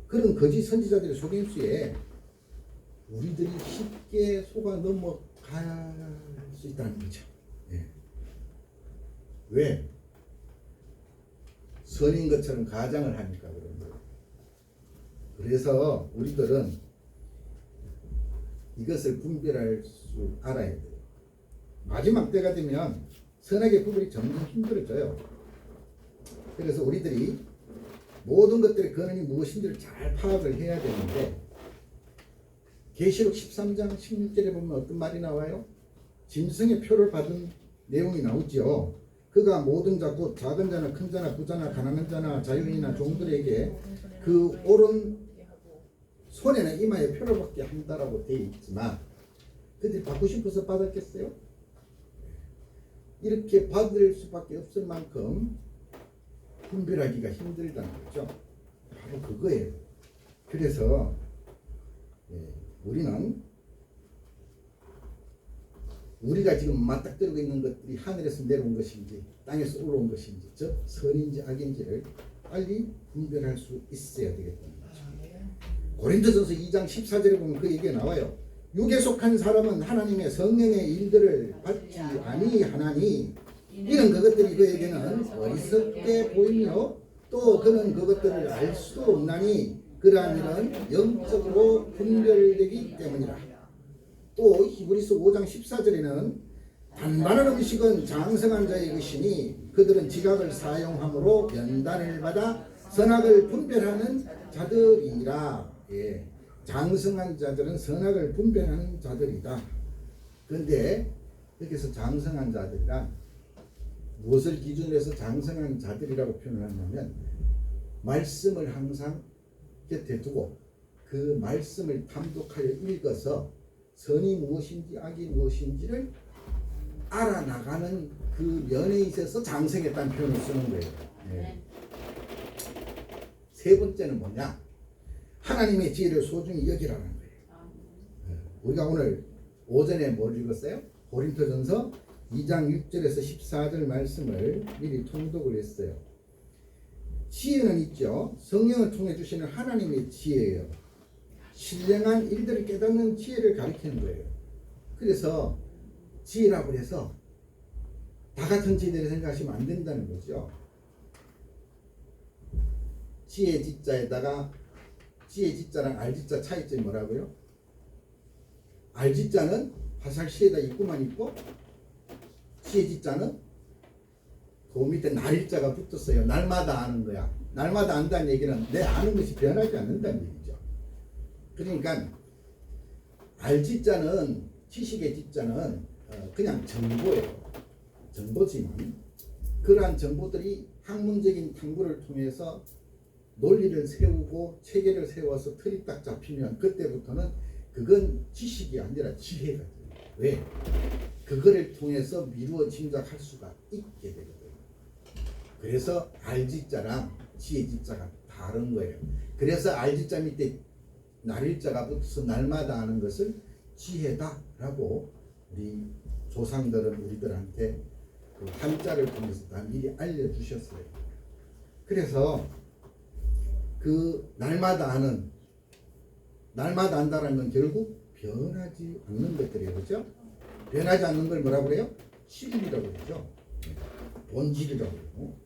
그런 거짓 선지자들의 속임수에 우리들이 쉽게 속아 넘어갈 수 있다는 거죠. 예. 왜? 선인 것처럼 가장을 하니까 그런 거예요. 그래서 우리들은 이것을 분별할 줄 알아야 돼요. 마지막 때가 되면 선악의 구별이 점점 힘들어져요. 그래서 우리들이 모든 것들의 근원이 무엇인지를 잘 파악을 해야 되는데, 계시록 13장 16절에 보면 어떤 말이 나와요? 짐승의 표를 받은 내용이 나오죠. 그가 모든 자 곧 작은 자나 큰 자나 부자나 가난한 자나 자유인이나 종들에게 그 오른 손에나 이마에 표를 받게 한다라고 되어 있지만 그들이 받고 싶어서 받았겠어요? 이렇게 받을 수밖에 없을 만큼 분별하기가 힘들다는 거죠. 바로 그거예요. 그래서 우리는 우리가 지금 맞닥뜨리고 있는 것들이 하늘에서 내려온 것인지 땅에서 올라온 것인지 즉 선인지 악인지를 빨리 분별할 수 있어야 되겠다는 거죠. 고린도전서 2장 14절에 보면 그 얘기가 나와요. 육에 속한 사람은 하나님의 성령의 일들을 받지 아니하나니 이는 그것들이 그에게는 어리석게 보이며 또 그는 그것들을 알 수도 없나니 그러한 일은 영적으로 분별되기 때문이라. 또 히브리서 5장 14절에는 단단한 음식은 장성한 자의 것이니 그들은 지각을 사용함으로 연단을 받아 선악을 분별하는 자들이라. 예. 장성한 자들은 선악을 분별하는 자들이다. 그런데 여기서 장성한 자들이란 무엇을 기준으로 해서 장성한 자들이라고 표현을 하냐면 말씀을 항상 곁에 두고 그 말씀을 탐독하여 읽어서 선이 무엇인지 악이 무엇인지를 알아나가는 그 면에 있어서 장성했다는 표현을 쓰는 거예요. 네. 세 번째는 뭐냐? 하나님의 지혜를 소중히 여기라는 거예요. 네. 우리가 오늘 오전에 뭘 읽었어요? 고린토전서 2장 6절에서 14절 말씀을 미리 통독을 했어요. 지혜는 있죠. 성령을 통해 주시는 하나님의 지혜예요. 신령한 일들을 깨닫는 지혜를 가리키는 거예요. 그래서 지혜라고 해서 다 같은 지혜를 생각하시면 안 된다는 거죠. 지혜 지자에다가 지혜 지자랑 알지자 차이점이 뭐라고요? 알지자는 화살시에다 있고만 있고 지혜 지자는 그 밑에 날일자가 붙었어요. 날마다 아는 거야. 날마다 안다는 얘기는 내 아는 것이 변하지 않는다는 얘기죠. 그러니까 알지자는 지식의 지자는 그냥 정보예요. 정보지만 그러한 정보들이 학문적인 탐구를 통해서 논리를 세우고 체계를 세워서 틀이 딱 잡히면 그때부터는 그건 지식이 아니라 지혜가 돼요. 왜? 그거를 통해서 미루어 짐작할 수가 있게 되거든요. 그래서 알지자랑 지혜지자가 다른 거예요. 그래서 알지자 밑에 날일자가 붙어서 날마다 아는 것을 지혜다라고 우리 조상들은 우리들한테 그 한자를 통해서 다 미리 알려주셨어요. 그래서 그 날마다 안다는 건 결국 변하지 않는 것들이에요. 그렇죠? 변하지 않는 걸 뭐라고 그래요? 실이라고 그러죠. 본질이라고 그러고.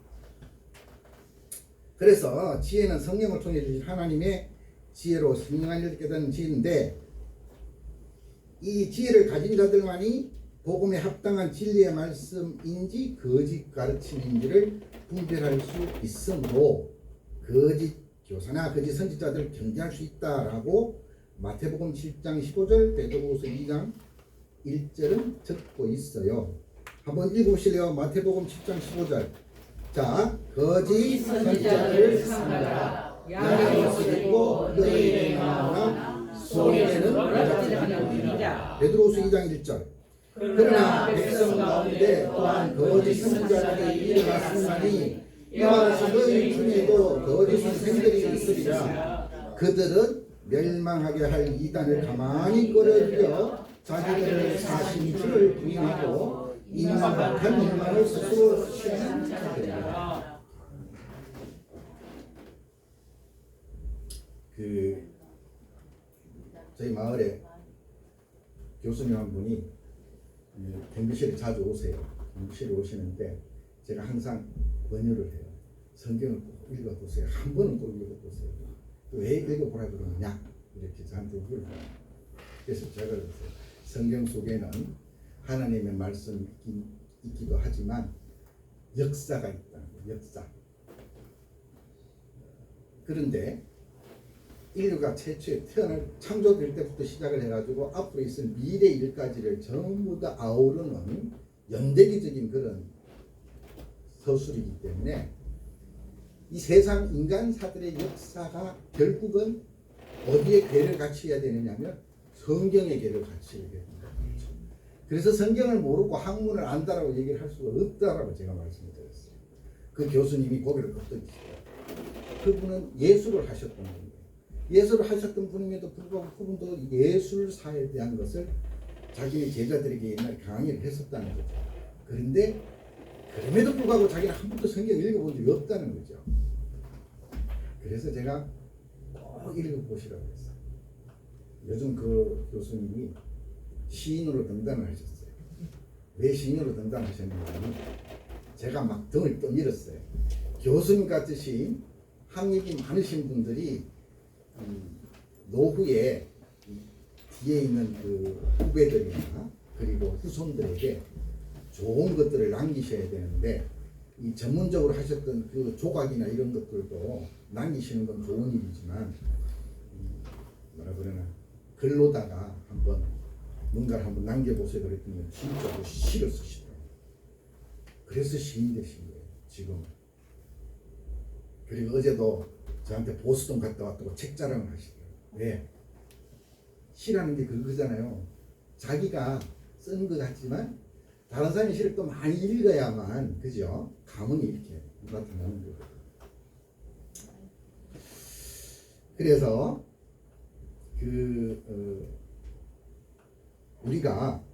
그래서 지혜는 성령을 통해 주신 하나님의 지혜로 선명한 일을 깨닫는 지혜인데, 이 지혜를 가진 자들만이 복음에 합당한 진리의 말씀인지 거짓 가르침인지를 분별할 수 있으므로 거짓 교사나 거짓 선지자들을 경계할 수 있다라고 마태복음 7장 15절, 베드로후서 2장 1절은 적고 있어요. 한번 읽어보실래요? 마태복음 7장 15절. 자, 거짓 선지자를 삼가라. 양의 옷을 입고 너희에게 나오나 속에는 여자들이니라. 베드로후서 2장 1절. 그러나 백성 가운데 또한 거짓 선지자들이 일어났으니 이와 같이 너희 중에도 거짓 선생들이 있으리라. 그들은 멸망하게 할 이단을 가만히 끌어들여 자기들을 사신 주를 부인하고 있는 박한 일만을 스스로 취하는 자들이라. 저희 마을에 교수님 한 분이 경비실에 자주 오세요. 경비실에 오시는데 제가 항상 권유를 해요. 성경을 꼭 읽어보세요. 한 번은 꼭 읽어보세요. 왜 읽어보라 그러느냐? 이렇게 저한테 물어봐요. 그래서 제가 그랬어요. 성경 속에는 하나님의 말씀이 있기도 하지만 역사가 있다는 거예요. 역사. 그런데 인류가 최초에 창조될 때부터 시작을 해가지고 앞으로 있을 미래 일까지를 전부 다 아우르는 연대기적인 그런 서술이기 때문에 이 세상 인간사들의 역사가 결국은 어디에 궤를 갖춰야 되느냐면 성경의 궤를 갖춰야 됩니다. 그래서 성경을 모르고 학문을 안다라고 얘기를 할 수가 없다라고 제가 말씀을 드렸어요. 그 교수님이 고개를 끄덕이시더라고요. 그분은 예술을 하셨던 분이에요. 예술을 하셨던 분임에도 불구하고 그분도 예술사에 대한 것을 자기의 제자들에게 옛날에 강의를 했었다는 거죠. 그런데 그럼에도 불구하고 자기는 한 번도 성경을 읽어본 적이 없다는 거죠. 그래서 제가 꼭 읽어보시라고 했어요. 요즘 그 교수님이 시인으로 등단을 하셨어요. 왜 시인으로 등단하셨냐면 제가 막 등을 떠밀었어요. 교수님 같으신 학력이 많으신 분들이 노후에 뒤에 있는 그 후배들이나 그리고 후손들에게 좋은 것들을 남기셔야 되는데 이 전문적으로 하셨던 그 조각이나 이런 것들도 남기시는 건 좋은 일이지만 뭐라 그러나 글로다가 한번 뭔가를 한번 남겨보세요 그랬더니 진짜 시를 쓰시더라고요. 그래서 시인 되신 거예요 지금. 그리고 어제도 저한테 보스턴 갔다 왔다고 책 자랑을 하시더라고요. 왜? 시라는 게 그거잖아요. 자기가 쓴 것 같지만 다른 사람의 시를 또 많이 읽어야만 그죠? 감흥이 이렇게 나타나는 거예요. 그래서 우리가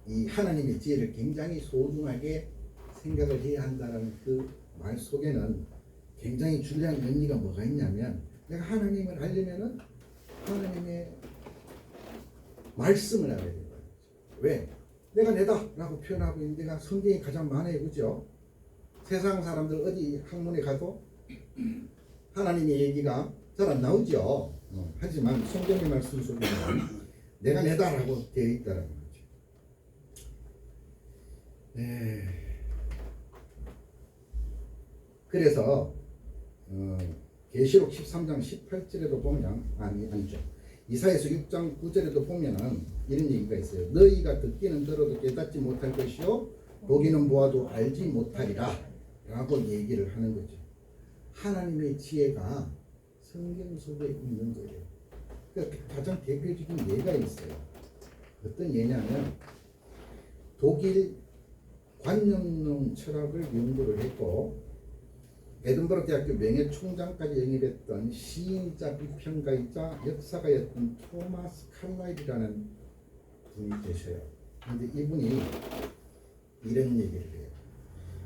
이 하나님의 지혜를 굉장히 소중하게 생각을 해야 한다는 그 말 속에는 굉장히 중요한 의미가 뭐가 있냐면, 내가 하나님을 알려면은 하나님의 말씀을 알아야 돼요. 왜? 내가 내다 라고 표현하고 있는 데가 성경이 가장 많아요. 그죠? 세상 사람들 어디 학문에 가도 하나님의 얘기가 잘 안 나오죠. 하지만 성경의 말씀 속에는 내가 내다 라고 되어 있다는 거죠. 네. 그래서 계시록 13장 18절에도 보면 아니죠. 이사야서 6장 9절에도 보면은 이런 얘기가 있어요. 너희가 듣기는 들어도 깨닫지 못할 것이요 보기는 보아도 알지 못하리라 라고 얘기를 하는 거죠. 하나님의 지혜가 성경 속에 있는 거예요. 그러니까 가장 대표적인 예가 있어요. 어떤 예냐면, 독일 관념론 철학을 연구를 했고 에든버러 대학교 명예총장까지 영입했던 시인이자 비평가이자 역사가였던 토마스 칼라일이라는 분이 계셔요. 그런데 이분이 이런 얘기를 해요.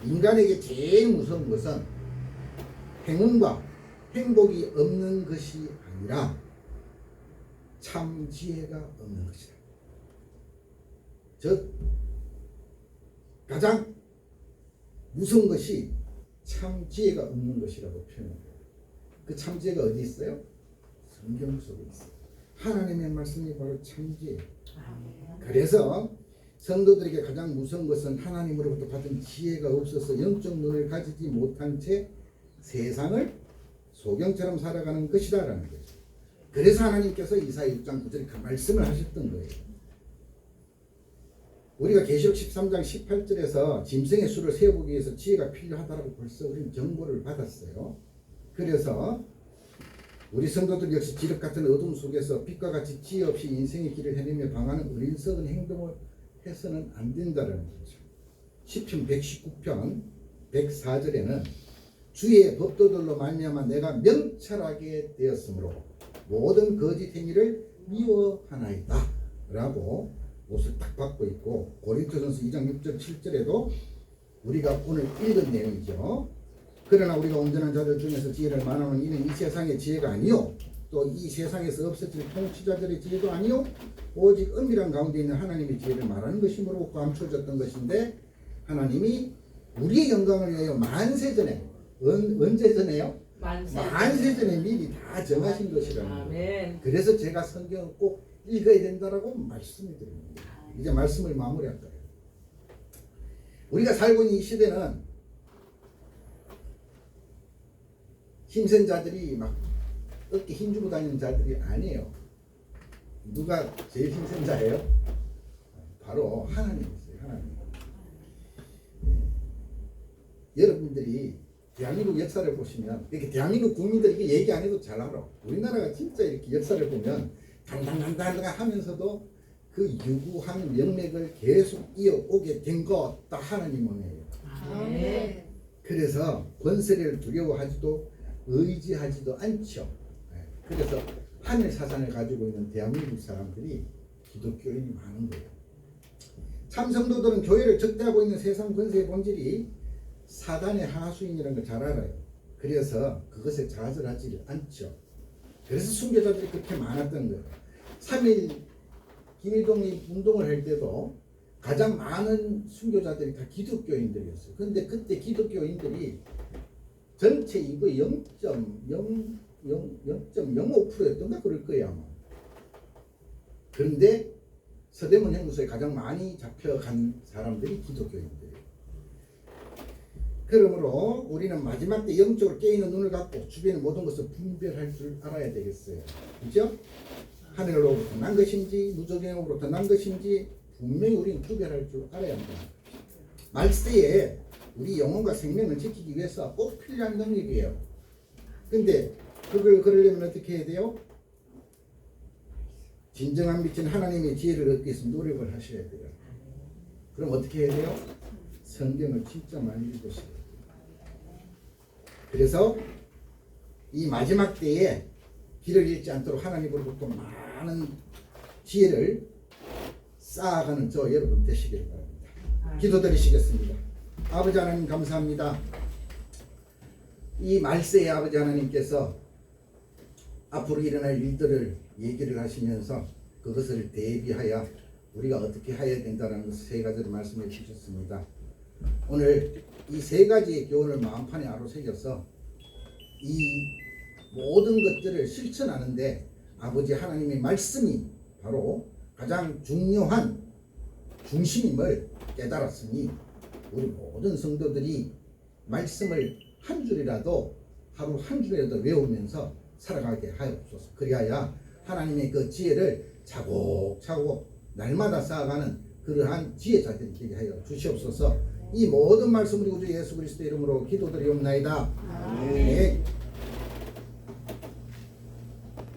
인간에게 제일 무서운 것은 행운과 행복이 없는 것이 아니라 참 지혜가 없는 것이다. 즉 가장 무서운 것이 참 지혜가 없는 것이라고 표현합니다. 그 참 지혜가 어디 있어요? 성경 속에 있어요. 하나님의 말씀이 바로 참 지혜. 그래서 성도들에게 가장 무서운 것은 하나님으로부터 받은 지혜가 없어서 영적 눈을 가지지 못한 채 세상을 소경처럼 살아가는 것이다라는 거죠. 그래서 하나님께서 이사야 6장 9절에 그 말씀을 하셨던 거예요. 우리가 계시록 13장 18절에서 짐승의 수를 세어보기 위해서 지혜가 필요하다라고 벌써 우리는 정보를 받았어요. 그래서 우리 성도들 역시 지륵 같은 어둠 속에서 빛과 같이 지혜 없이 인생의 길을 헤매며 방하는 어리석은 행동을 해서는 안 된다는 거죠. 시편 119편 104절에는 주의 법도들로 말미암아 내가 명철하게 되었으므로 모든 거짓 행위를 미워하나이다 라고 옷을 딱 받고 있고, 고린토전서 2장 6절 7절에도 우리가 오늘 읽은 내용이죠. 그러나 우리가 온전한 자들 중에서 지혜를 말하는 이는 이 세상의 지혜가 아니요 또 이 세상에서 없어질 통치자들의 지혜도 아니요 오직 은밀한 가운데 있는 하나님의 지혜를 말하는 것이므로 감춰졌던 것인데, 하나님이 우리의 영광을 위하여 만세전에 언제 전에요? 만세전에 미리 다 정하신 것이라는 거예요. 그래서 제가 성경을 꼭 읽어야 된다라고 말씀을 드립니다. 이제 말씀을 마무리할 거예요. 우리가 살고 있는 이 시대는 힘센 자들이 막 어깨 힘주고 다니는 자들이 아니에요. 누가 제일 힘센 자예요? 바로 하나님이었어요. 하나님. 여러분들이 대한민국 역사를 보시면, 이렇게 대한민국 국민들이 이게 얘기 안 해도 잘 알아. 우리나라가 진짜 이렇게 역사를 보면 단단단단 하면서도 그 유구한 명맥을 계속 이어오게 된 것 다 하나님 은혜예요. 네. 그래서 권세를 두려워하지도 의지하지도 않죠. 그래서 하늘 사상을 가지고 있는 대한민국 사람들이 기독교인이 많은 거예요. 참 성도들은 교회를 적대하고 있는 세상 권세의 본질이 사단의 하수인이라는 걸 잘 알아요. 그래서 그것에 좌절하지 않죠. 그래서 순교자들이 그렇게 많았던 거예요. 3.1 김일동이 운동을 할 때도 가장 많은 순교자들이 다 기독교인들이었어요. 그런데 그때 기독교인들이 전체 인구의 0.05%였던가 그럴 거예요 아마. 그런데 서대문 형무소에 가장 많이 잡혀간 사람들이 기독교인들이에요. 그러므로 우리는 마지막 때 영적으로 깨있는 눈을 갖고 주변의 모든 것을 분별할 줄 알아야 되겠어요. 그죠? 하늘로부터 난 것인지 무적행으로부터 난 것인지 분명히 우리는 구별할 줄 알아야 합니다. 말세에 우리 영혼과 생명을 지키기 위해서 꼭 필요한 능력이에요. 근데 그걸 그러려면 어떻게 해야 돼요? 진정한 미친 하나님의 지혜를 얻기 위해서 노력을 하셔야 돼요. 그럼 어떻게 해야 돼요? 성경을 진짜 많이 읽으시고. 그래서 이 마지막 때에 길을 잃지 않도록 하나님으로부터 많은 지혜를 쌓아가는 저 여러분 되시길 바랍니다. 기도드리시겠습니다. 아버지 하나님 감사합니다. 이 말세의 아버지 하나님께서 앞으로 일어날 일들을 얘기를 하시면서 그것을 대비하여 우리가 어떻게 해야 된다는 세 가지를 말씀해 주셨습니다. 오늘 이 세 가지의 교훈을 마음판에 아로새겨서 이 모든 것들을 실천하는데 아버지 하나님의 말씀이 바로 가장 중요한 중심임을 깨달았으니 우리 모든 성도들이 말씀을 한 줄이라도 하루 한 줄이라도 외우면서 살아가게 하옵소서. 그리하여 하나님의 그 지혜를 차곡차곡 날마다 쌓아가는 그러한 지혜자들이 되게 하여 주시옵소서. 이 모든 말씀 우리 구주 예수 그리스도의 이름으로 기도드리옵나이다. 아멘.